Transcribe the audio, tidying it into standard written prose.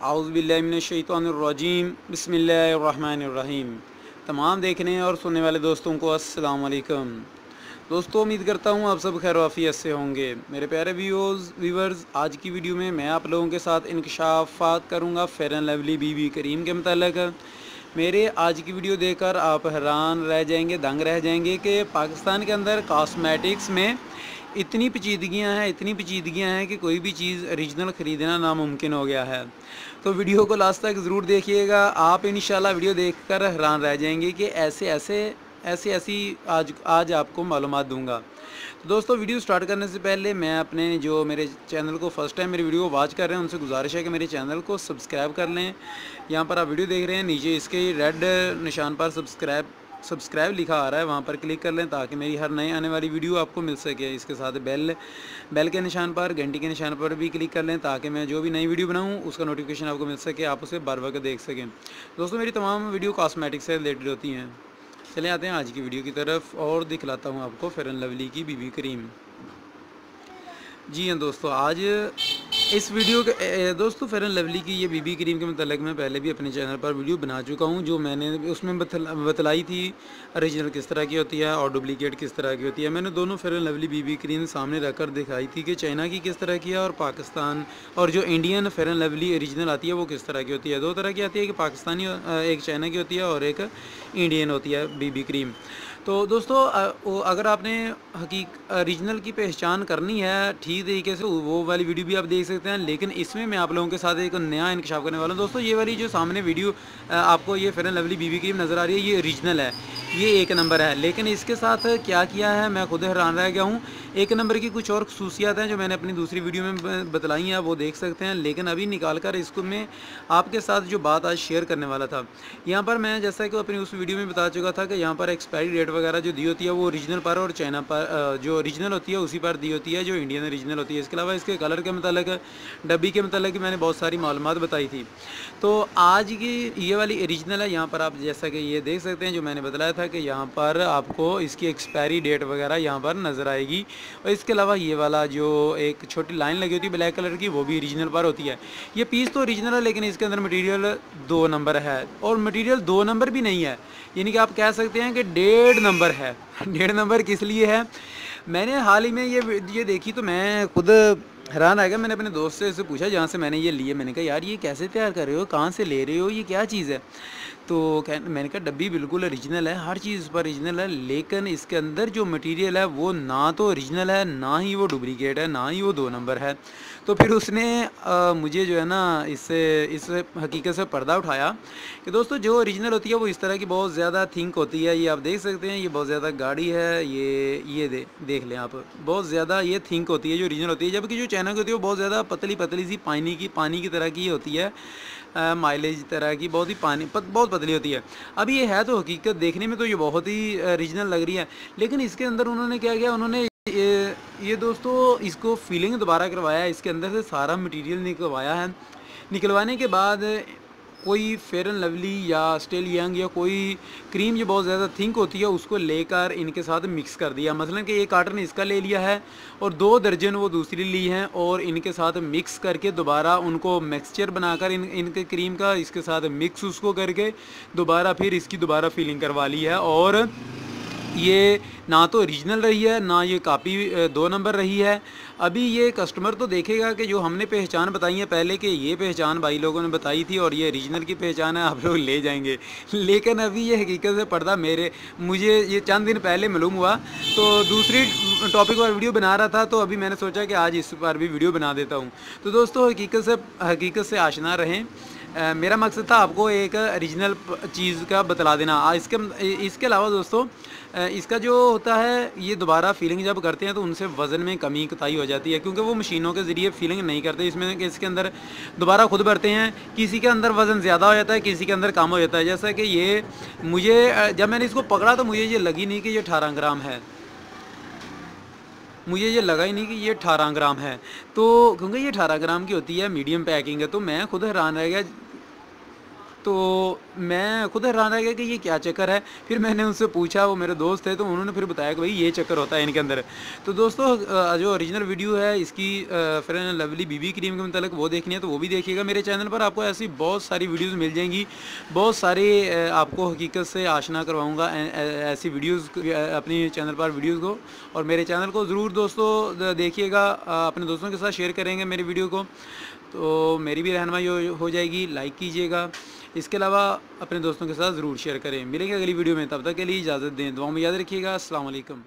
आउज़ुबिल्लाहिमिनश्शैतानिर्रजीम बिस्मिल्लाहिर्रहमानिर्रहीम। तमाम देखने और सुनने वाले दोस्तों को अस्सलाम वालेकुम। दोस्तों, उम्मीद करता हूँ आप सब खैर वाफ़ियत से होंगे। मेरे प्यारे व्यूवर्स, आज की वीडियो में मैं आप लोगों के साथ इंकशाफ़ात करूँगा fair and lovely BB cream के मतलब। मेरे आज की वीडियो देखकर आप हैरान रह जाएंगे, दंग रह जाएंगे कि पाकिस्तान के अंदर कॉस्मेटिक्स में इतनी पेचीदगियाँ हैं कि कोई भी चीज़ ओरिजिनल ख़रीदना नामुमकिन हो गया है। तो वीडियो को लास्ट तक ज़रूर देखिएगा, आप इंशाल्लाह वीडियो देखकर हैरान रह जाएंगे कि ऐसी आज आपको मालूमात दूंगा। तो दोस्तों, वीडियो स्टार्ट करने से पहले मैं अपने जो मेरे चैनल को फर्स्ट टाइम मेरी वीडियो को वॉच कर रहे हैं उनसे गुजारिश है कि मेरे चैनल को सब्सक्राइब कर लें। यहाँ पर आप वीडियो देख रहे हैं, नीचे इसके रेड निशान पर सब्सक्राइब लिखा आ रहा है, वहाँ पर क्लिक कर लें ताकि मेरी हर नई आने वाली वीडियो आपको मिल सके। इसके साथ बेल के निशान पर, घंटी के निशान पर भी क्लिक कर लें ताकि मैं जो भी नई वीडियो बनाऊँ उसका नोटिफिकेशन आपको मिल सके, आप उसे बार बार देख सकें। दोस्तों, मेरी तमाम वीडियो कॉस्मेटिक्स से रिलेटेड होती हैं। चले आते हैं आज की वीडियो की तरफ और दिखलाता हूँ आपको फेयर एंड लवली की बीबी क्रीम। जी हाँ दोस्तों, आज इस वीडियो के दोस्तों फेयर एंड लवली की ये बीबी क्रीम के मतलब मैं पहले भी अपने चैनल पर वीडियो बना चुका हूँ, जो मैंने उसमें बतलाई थी ओरिजिनल किस तरह की होती है और डुप्लीकेट किस तरह की होती है। मैंने दोनों fair and lovely BB cream सामने रखकर दिखाई थी कि चाइना की किस तरह की है और पाकिस्तान और जो Indian fair and lovely original आती है वो किस तरह की होती है। दो तरह की आती है, कि पाकिस्तानी एक चाइना की होती है और एक इंडियन होती है बीबी क्रीम। तो दोस्तों, अगर आपने ओरिजिनल की पहचान करनी है ठीक तरीके से, वो वाली वीडियो भी आप देख सकते हैं, लेकिन इसमें मैं आप लोगों के साथ एक नया इंकशाफ करने वाला हूँ। दोस्तों, ये वाली जो सामने वीडियो आपको ये fair and lovely BB cream नज़र आ रही है, ये ओरिजिनल है, ये एक नंबर है। लेकिन इसके साथ क्या किया है मैं खुद हैरान रह गया हूँ। एक नंबर की कुछ और खसूसियात हैं जो मैंने अपनी दूसरी वीडियो में बतलाई हैं, वो देख सकते हैं। लेकिन अभी निकाल कर इसको मैं आपके साथ जो बात आज शेयर करने वाला था, यहाँ पर मैं जैसा कि अपनी उस वीडियो में बता चुका था कि यहाँ पर एक्सपायरी डेट वगैरह जो दी होती है वो ओरिजिनल पर और चाइना पर जो ओरिजिनल होती है उसी पर दी होती है जो इंडियन ओरिजिनल होती है। इसके अलावा इसके कलर के मतलब, डब्बी के मतलब मैंने बहुत सारी मालूमात बताई थी। तो आज की ये वाली ओरिजिनल है। यहाँ पर आप जैसा कि ये देख सकते हैं जो मैंने बताया था कि यहाँ पर आपको इसकी एक्सपायरी डेट वगैरह यहाँ पर नज़र आएगी। और इसके अलावा ये वाला जो एक छोटी लाइन लगी होती है ब्लैक कलर की, वो भी ओरिजिनल पर होती है। ये पीस तो ओरिजिनल है लेकिन इसके अंदर मटेरियल 2 नंबर है, और मटेरियल 2 नंबर भी नहीं है, यानी कि आप कह सकते हैं कि 1.5 नंबर है। 1.5 नंबर किस लिए है, मैंने हाल ही में ये देखी तो मैं खुद हैरान आ गया। मैंने अपने दोस्त से पूछा जहाँ से मैंने ये लिए, मैंने कहा यार ये कैसे तैयार कर रहे हो, कहाँ से ले रहे हो, ये क्या चीज़ है। तो मैंने कहा डब्बी बिल्कुल ओरिजिनल है, हर चीज़ पर ओरिजिनल है, लेकिन इसके अंदर जो मटेरियल है वो ना तो ओरिजिनल है, ना ही वो डुप्लीकेट है, ना ही वो 2 नंबर है। तो फिर उसने मुझे जो है ना इस हकीकत से पर्दा उठाया कि दोस्तों जो ओरिजिनल होती है वो इस तरह की बहुत ज़्यादा थिंक होती है। ये आप देख सकते हैं, ये बहुत ज़्यादा गाढ़ी है, ये देख लें आप, बहुत ज़्यादा ये थिंक होती है जो ओरिजिनल होती है, जबकि जो चाइना की होती है वो बहुत ज़्यादा पतली सी पानी की तरह की होती है, माइलेज तरह की, बहुत ही बहुत पतली होती है। अब ये है तो हकीकत देखने में तो ये बहुत ही ओरिजिनल लग रही है, लेकिन इसके अंदर उन्होंने क्या किया, उन्होंने ये दोस्तों इसको फीलिंग दोबारा करवाया, इसके अंदर से सारा मटेरियल निकलवाया है। निकलवाने के बाद कोई फेयर एंड लवली या स्टिल यंग या कोई क्रीम जो बहुत ज़्यादा थिंक होती है उसको लेकर इनके साथ मिक्स कर दिया। मसलन कि 1 कार्टन इसका ले लिया है और 2 दर्जन वो दूसरी ली हैं, और इनके साथ मिक्स करके दोबारा उनको मिक्सचर बनाकर इनके क्रीम का इसके साथ मिक्स उसको करके दोबारा फिर इसकी दोबारा फिलिंग करवा ली है। और ये ना तो ओरिजिनल रही है, ना ये कापी 2 नंबर रही है। अभी ये कस्टमर तो देखेगा कि जो हमने पहचान बताई है पहले, कि ये पहचान भाई लोगों ने बताई थी और ये ओरिजिनल की पहचान है, आप लोग ले जाएंगे। लेकिन अभी ये हकीकत से पर्दा मुझे ये चंद दिन पहले मालूम हुआ, तो दूसरी टॉपिक पर वीडियो बना रहा था, तो अभी मैंने सोचा कि आज इस पर भी वीडियो बना देता हूँ। तो दोस्तों, हकीकत से आशना रहें। मेरा मकसद था आपको एक ओरिजिनल चीज़ का बतला देना। इसके अलावा दोस्तों, इसका जो होता है ये दोबारा फीलिंग जब करते हैं तो उनसे वज़न में कमी कताई हो जाती है, क्योंकि वो मशीनों के ज़रिए फीलिंग नहीं करते। इसके अंदर दोबारा खुद भरते हैं, किसी के अंदर वज़न ज़्यादा हो जाता है, किसी के अंदर कम हो जाता है। जैसा कि ये जब मैंने इसको पकड़ा तो मुझे ये लगी नहीं कि ये 18 ग्राम है, मुझे ये लगा ही नहीं कि ये 18 ग्राम है। तो क्योंकि ये 18 ग्राम की होती है, मीडियम पैकिंग है, तो मैं खुद हैरान रह गया। तो मैं खुद हैरान रह गया कि ये क्या चक्कर है। फिर मैंने उनसे पूछा, वो मेरे दोस्त थे, तो उन्होंने फिर बताया कि भाई ये चक्कर होता है इनके अंदर। तो दोस्तों जो ओरिजिनल वीडियो है इसकी fair and lovely BB cream के मतलब वो देखनी है तो वो भी देखिएगा। मेरे चैनल पर आपको ऐसी बहुत सारी वीडियोज़ मिल जाएंगी, बहुत सारे आपको हकीकत से आशना करवाऊँगा ऐसी वीडियोज़ अपनी चैनल पर वीडियोज़ को। और मेरे चैनल को ज़रूर दोस्तों देखिएगा, अपने दोस्तों के साथ शेयर करेंगे मेरी वीडियो को, तो मेरी भी रहनुमाई हो जाएगी। लाइक कीजिएगा, इसके अलावा अपने दोस्तों के साथ ज़रूर शेयर करें। मिलेंगे अगली वीडियो में, तब तक के लिए इजाज़त दें। दुआ में याद रखिएगा। अस्सलाम वालेकुम।